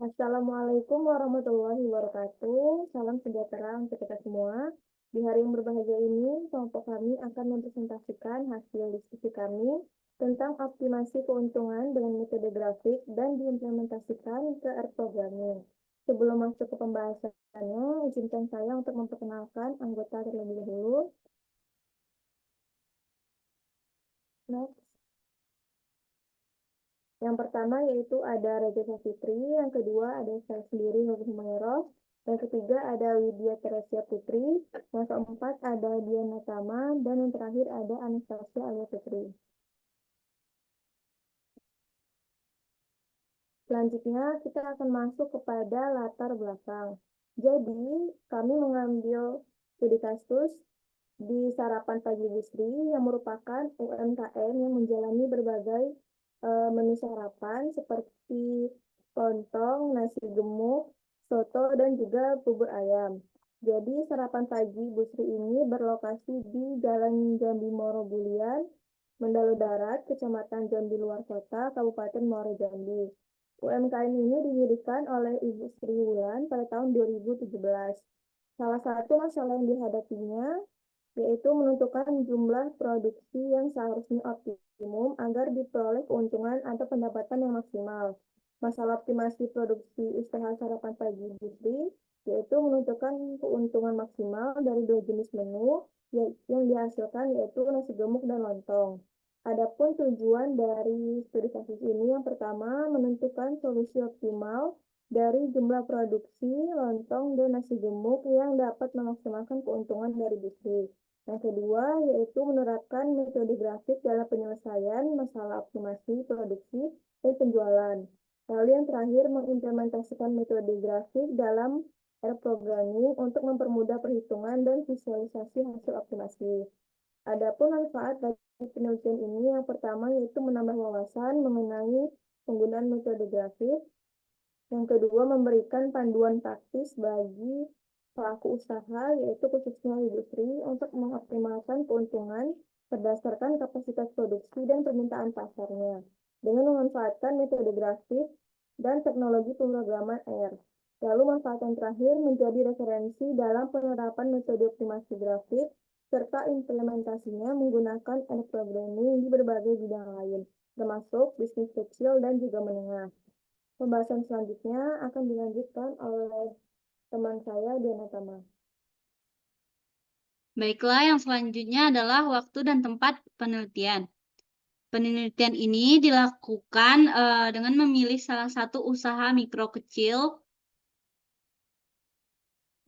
Assalamualaikum warahmatullahi wabarakatuh. Salam sejahtera untuk kita semua. Di hari yang berbahagia ini, kelompok kami akan mempresentasikan hasil diskusi kami tentang optimasi keuntungan dengan metode grafik dan diimplementasikan ke R programming. Sebelum masuk ke pembahasannya, izinkan saya untuk memperkenalkan anggota terlebih dahulu. Next. Yang pertama yaitu ada Reza Fitri, yang kedua ada saya sendiri Nurul Humayros, yang ketiga ada Widya Teresia Putri, yang keempat ada Diana Tama, dan yang terakhir ada Anastasia Alia Putri. Selanjutnya kita akan masuk kepada latar belakang. Jadi kami mengambil studi kasus di Sarapan Pagi Busri yang merupakan UMKM yang menjalani berbagai menu sarapan seperti lontong, nasi gemuk, soto, dan juga bubur ayam. Jadi Sarapan Pagi Busri ini berlokasi di Jalan Jambi Moro Bulian, Mendalo Darat, Kecamatan Jambi Luar Kota, Kabupaten Muaro Jambi. UMKM ini didirikan oleh Ibu Sri Wulan pada tahun 2017. Salah satu masalah yang dihadapinya yaitu menentukan jumlah produksi yang seharusnya optimum agar diperoleh keuntungan atau pendapatan yang maksimal. Masalah optimasi produksi usaha sarapan pagi Busri yaitu menentukan keuntungan maksimal dari dua jenis menu yang dihasilkan yaitu nasi gemuk dan lontong. Adapun tujuan dari studi kasus ini yang pertama menentukan solusi optimal dari jumlah produksi lontong dan nasi gemuk yang dapat memaksimalkan keuntungan dari bisnis. Yang kedua yaitu menerapkan metode grafik dalam penyelesaian masalah optimasi produksi dan penjualan. Lalu yang terakhir mengimplementasikan metode grafik dalam R programming untuk mempermudah perhitungan dan visualisasi hasil optimasi. Adapun manfaat dari penelitian ini yang pertama yaitu menambah wawasan mengenai penggunaan metode grafik. Yang kedua memberikan panduan praktis bagi pelaku usaha yaitu khususnya industri untuk mengoptimalkan keuntungan berdasarkan kapasitas produksi dan permintaan pasarnya dengan memanfaatkan metode grafik dan teknologi pemrograman R. Lalu manfaat yang terakhir menjadi referensi dalam penerapan metode optimasi grafik serta implementasinya menggunakan R programming di berbagai bidang lain, termasuk bisnis kecil dan juga menengah. Pembahasan selanjutnya akan dilanjutkan oleh teman saya, Diana Tama. Baiklah, yang selanjutnya adalah waktu dan tempat penelitian. Penelitian ini dilakukan dengan memilih salah satu usaha mikro kecil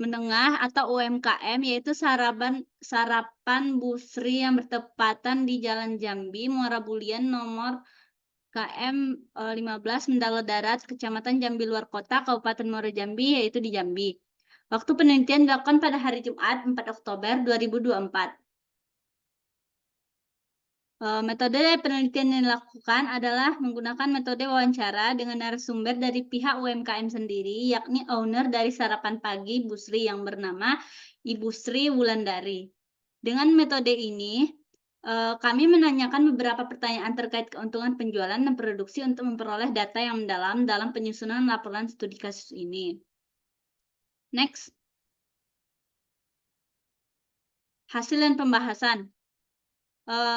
menengah atau UMKM yaitu Sarapan Busri yang bertepatan di Jalan Jambi, Muara Bulian nomor KM 15 Mendalo Darat, Kecamatan Jambi Luar Kota, Kabupaten Muaro Jambi yaitu di Jambi. Waktu penelitian dilakukan pada hari Jumat 4 Oktober 2024. Metode penelitian yang dilakukan adalah menggunakan metode wawancara dengan narasumber dari pihak UMKM sendiri, yakni owner dari Sarapan Pagi Busri yang bernama Ibu Sri Wulandari. Dengan metode ini, kami menanyakan beberapa pertanyaan terkait keuntungan penjualan dan produksi untuk memperoleh data yang mendalam dalam penyusunan laporan studi kasus ini. Next. Hasil dan pembahasan.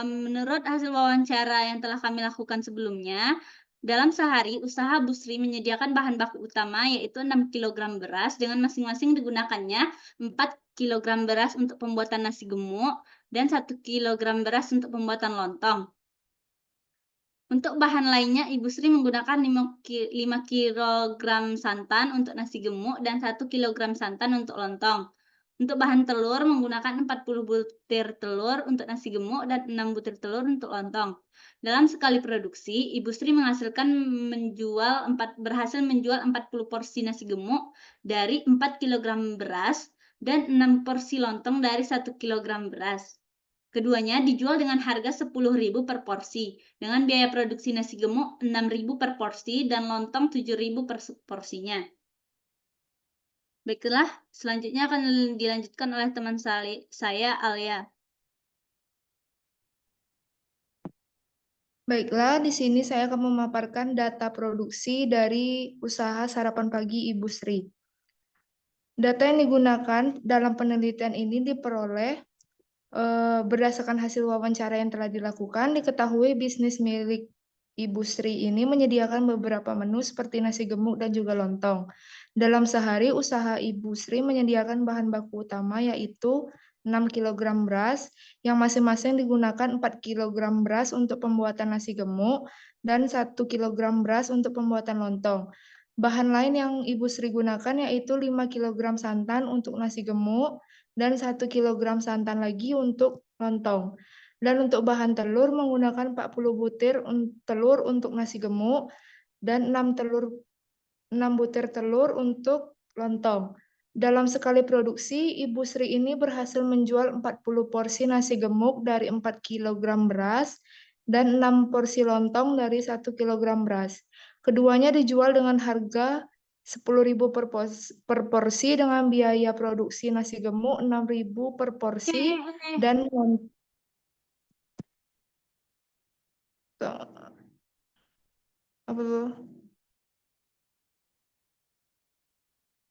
Menurut hasil wawancara yang telah kami lakukan sebelumnya, dalam sehari usaha Busri menyediakan bahan baku utama yaitu 6 kg beras dengan masing-masing digunakannya 4 kg beras untuk pembuatan nasi gemuk dan 1 kg beras untuk pembuatan lontong. Untuk bahan lainnya, Ibu Sri menggunakan 5 kg santan untuk nasi gemuk dan 1 kg santan untuk lontong. Untuk bahan telur menggunakan 40 butir telur untuk nasi gemuk dan 6 butir telur untuk lontong. Dalam sekali produksi, Ibu Sri berhasil menjual 40 porsi nasi gemuk dari 4 kg beras dan 6 porsi lontong dari 1 kg beras. Keduanya dijual dengan harga 10.000 per porsi, dengan biaya produksi nasi gemuk 6.000 per porsi dan lontong 7.000 per porsinya. Baiklah, selanjutnya akan dilanjutkan oleh teman saya, Alia. Baiklah, di sini saya akan memaparkan data produksi dari usaha sarapan pagi Ibu Sri. Data yang digunakan dalam penelitian ini diperoleh berdasarkan hasil wawancara yang telah dilakukan. Diketahui bisnis milik Ibu Sri ini menyediakan beberapa menu seperti nasi gemuk dan juga lontong. Dalam sehari, usaha Ibu Sri menyediakan bahan baku utama yaitu 6 kg beras, yang masing-masing digunakan 4 kg beras untuk pembuatan nasi gemuk dan 1 kg beras untuk pembuatan lontong. Bahan lain yang Ibu Sri gunakan yaitu 5 kg santan untuk nasi gemuk dan 1 kg santan lagi untuk lontong. Dan untuk bahan telur menggunakan 40 butir telur untuk nasi gemuk dan 6 butir telur untuk lontong. Dalam sekali produksi, Ibu Sri ini berhasil menjual 40 porsi nasi gemuk dari 4 kg beras dan 6 porsi lontong dari 1 kg beras. Keduanya dijual dengan harga 10.000 per porsi dengan biaya produksi nasi gemuk 6.000 per porsi dan lontong. Apa tuh?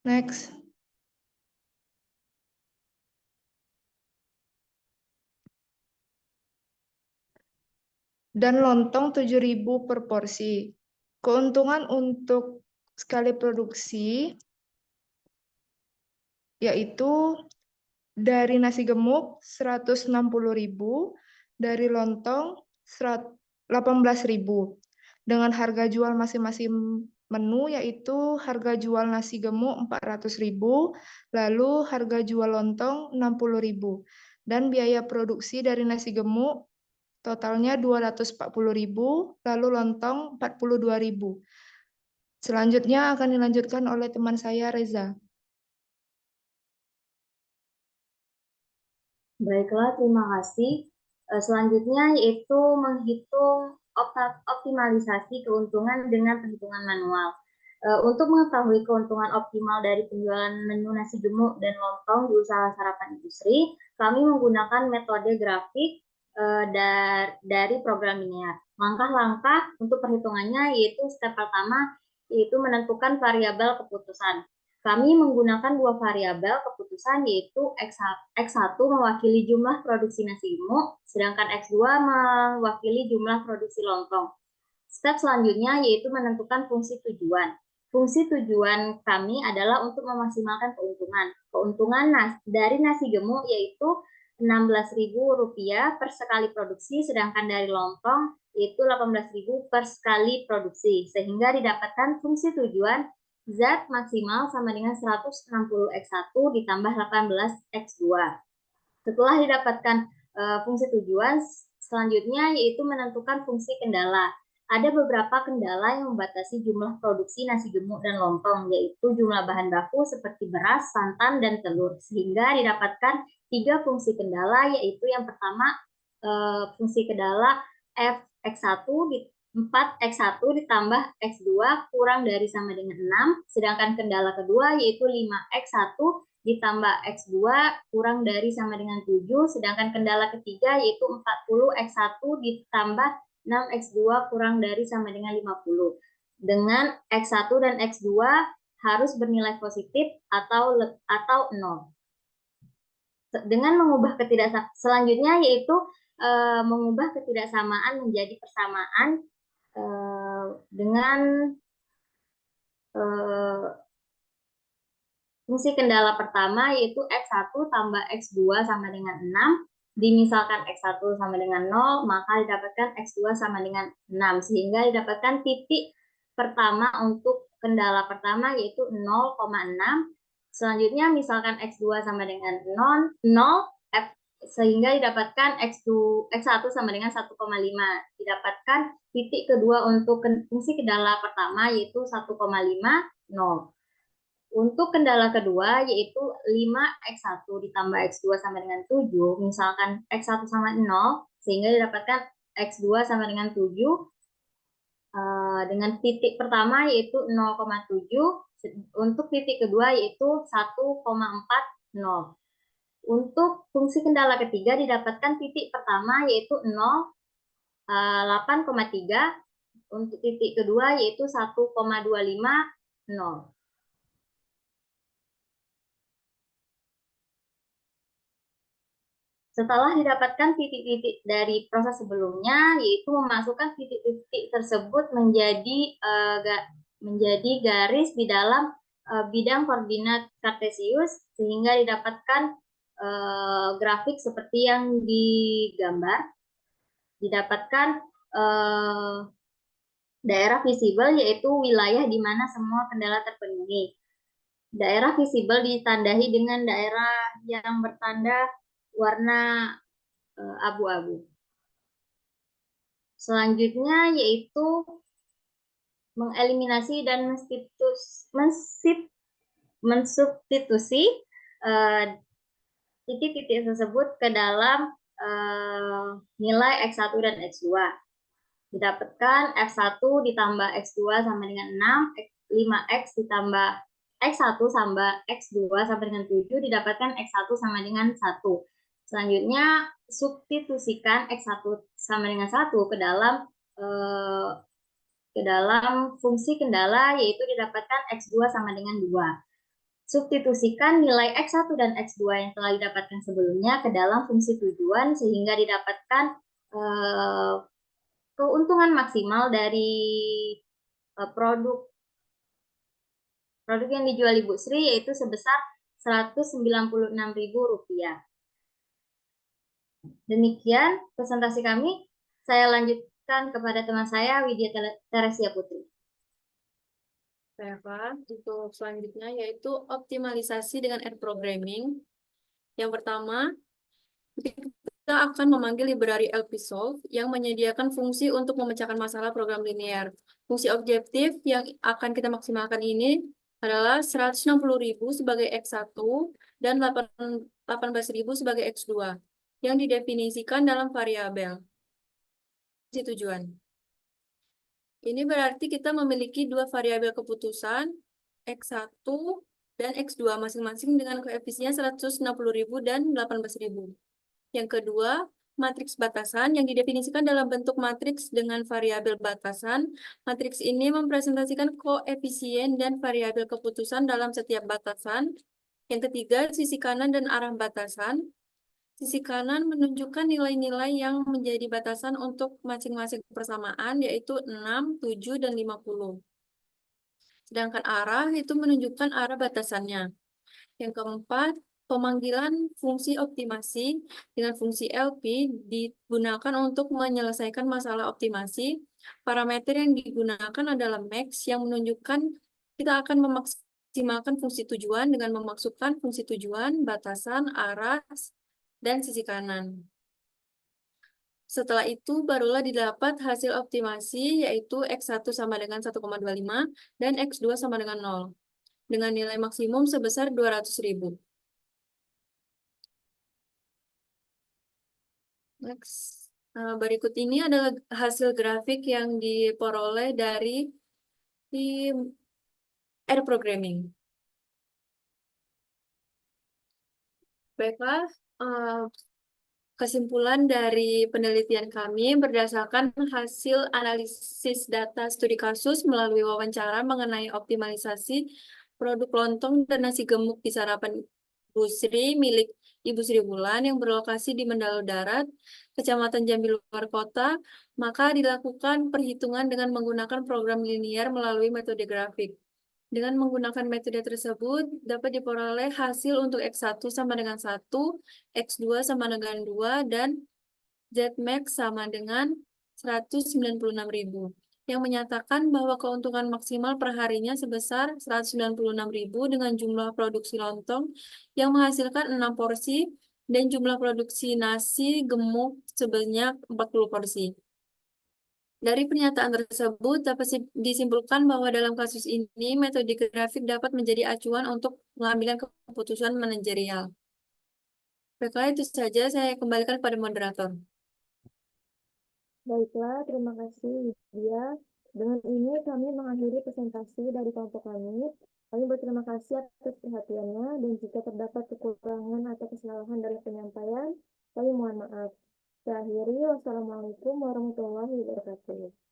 Next. Dan lontong 7.000 per porsi. Keuntungan untuk sekali produksi yaitu dari nasi gemuk 160.000, dari lontong 18.000. Dengan harga jual masing-masing menu yaitu harga jual nasi gemuk 400.000, lalu harga jual lontong 60.000. Dan biaya produksi dari nasi gemuk totalnya 240.000, lalu lontong 42.000. Selanjutnya akan dilanjutkan oleh teman saya, Reza. Baiklah, terima kasih. Selanjutnya yaitu menghitung optimalisasi keuntungan dengan perhitungan manual. Untuk mengetahui keuntungan optimal dari penjualan menu nasi gemuk dan lontong di usaha sarapan Ibu Sri, kami menggunakan metode grafik dari program linear. Langkah-langkah untuk perhitungannya yaitu step pertama yaitu menentukan variabel keputusan. Kami menggunakan dua variabel keputusan yaitu X1 mewakili jumlah produksi nasi gemuk, sedangkan X2 mewakili jumlah produksi lontong. Step selanjutnya yaitu menentukan fungsi tujuan. Fungsi tujuan kami adalah untuk memaksimalkan keuntungan. Keuntungan dari nasi gemuk yaitu Rp16.000 per sekali produksi, sedangkan dari lontong yaitu Rp18.000 per sekali produksi, sehingga didapatkan fungsi tujuan Z maksimal sama dengan 160X1 ditambah 18X2. Setelah didapatkan fungsi tujuan, selanjutnya yaitu menentukan fungsi kendala. Ada beberapa kendala yang membatasi jumlah produksi nasi gemuk dan lontong, yaitu jumlah bahan baku seperti beras, santan, dan telur. Sehingga didapatkan 3 fungsi kendala, yaitu yang pertama fungsi kendala X1 4X1 ditambah X2 kurang dari sama dengan 6, sedangkan kendala kedua yaitu 5X1 ditambah X2 kurang dari sama dengan 7, sedangkan kendala ketiga yaitu 40X1 ditambah 6X2 kurang dari sama dengan 50. Dengan X1 dan X2 harus bernilai positif atau 0. Dengan mengubah ketidaksamaan, selanjutnya yaitu mengubah ketidaksamaan menjadi persamaan dengan fungsi kendala pertama yaitu X1 tambah X2 sama dengan 6. Dimisalkan X1 sama dengan 0, maka didapatkan X2 sama dengan 6. Sehingga didapatkan titik pertama untuk kendala pertama yaitu 0,6. Selanjutnya misalkan X2 sama dengan 0, sehingga didapatkan X1 sama dengan 1,5. Didapatkan titik kedua untuk fungsi kendala pertama yaitu 1,5, 0. Untuk kendala kedua yaitu 5X1 ditambah X2 sama dengan 7, misalkan X1 sama 0, sehingga didapatkan X2 sama dengan 7, dengan titik pertama yaitu 0,7, untuk titik kedua yaitu 1,40. Untuk fungsi kendala ketiga didapatkan titik pertama yaitu 0, 8,3. Untuk titik kedua yaitu 1,250. Setelah didapatkan titik-titik dari proses sebelumnya, yaitu memasukkan titik-titik tersebut menjadi garis di dalam bidang koordinat kartesius, sehingga didapatkan grafik seperti yang digambar. Didapatkan daerah visible, yaitu wilayah di mana semua kendala terpenuhi. Daerah visible ditandai dengan daerah yang bertanda warna abu-abu. Selanjutnya yaitu mengeliminasi dan mensubstitusi titik-titik tersebut ke dalam nilai X1 dan X2. Didapatkan F1 ditambah X2 sama dengan 6, 5X ditambah X1 sama X2 sama dengan 7, didapatkan X1 sama dengan 1. Selanjutnya, substitusikan X1 sama dengan 1 ke dalam fungsi kendala, yaitu didapatkan X2 sama dengan 2. Substitusikan nilai X1 dan X2 yang telah didapatkan sebelumnya ke dalam fungsi tujuan, sehingga didapatkan keuntungan maksimal dari produk yang dijual Ibu Sri, yaitu sebesar Rp196.000. Demikian presentasi kami. Saya lanjutkan kepada teman saya, Widya Teresia Putri. Untuk selanjutnya yaitu optimalisasi dengan R programming. Yang pertama, kita akan memanggil library LPsolve yang menyediakan fungsi untuk memecahkan masalah program linear. Fungsi objektif yang akan kita maksimalkan ini adalah 160.000 sebagai X1 dan 18.000 sebagai X2 yang didefinisikan dalam variabel fungsi tujuan. Ini berarti kita memiliki dua variabel keputusan, X1 dan X2 masing-masing dengan koefisien 160.000 dan 18.000. Yang kedua, matriks batasan yang didefinisikan dalam bentuk matriks dengan variabel batasan. Matriks ini mempresentasikan koefisien dan variabel keputusan dalam setiap batasan. Yang ketiga, sisi kanan dan arah batasan. Sisi kanan menunjukkan nilai-nilai yang menjadi batasan untuk masing-masing persamaan, yaitu 6, 7, dan 50. Sedangkan arah itu menunjukkan arah batasannya. Yang keempat, pemanggilan fungsi optimasi dengan fungsi LP digunakan untuk menyelesaikan masalah optimasi. Parameter yang digunakan adalah max yang menunjukkan kita akan memaksimalkan fungsi tujuan dengan memasukkan fungsi tujuan, batasan, arah, dan sisi kanan. Setelah itu barulah didapat hasil optimasi, yaitu X1 sama dengan 1,25 dan X2 sama dengan 0 dengan nilai maksimum sebesar 200.000. Next. Berikut ini adalah hasil grafik yang diperoleh dari R programming. Baiklah, kesimpulan dari penelitian kami berdasarkan hasil analisis data studi kasus melalui wawancara mengenai optimalisasi produk lontong dan nasi gemuk di sarapan Bu Sri milik Ibu Sri Wulan yang berlokasi di Mendalo Darat, Kecamatan Jambi Luar Kota, maka dilakukan perhitungan dengan menggunakan program linear melalui metode grafik. Dengan menggunakan metode tersebut, dapat diperoleh hasil untuk X1 sama dengan 1, X2 sama dengan 2, dan Zmax sama dengan 196.000, yang menyatakan bahwa keuntungan maksimal per harinya sebesar 196.000 dengan jumlah produksi lontong yang menghasilkan 6 porsi dan jumlah produksi nasi gemuk sebanyak 40 porsi. Dari pernyataan tersebut dapat disimpulkan bahwa dalam kasus ini metode grafik dapat menjadi acuan untuk pengambilan keputusan manajerial. Baiklah, itu saja saya kembalikan kepada moderator. Baiklah, terima kasih Widya. Dengan ini kami mengakhiri presentasi dari kelompok kami. Kami berterima kasih atas perhatiannya dan jika terdapat kekurangan atau kesalahan dalam penyampaian, kami mohon maaf. Saya akhiri. Wassalamualaikum warahmatullahi wabarakatuh.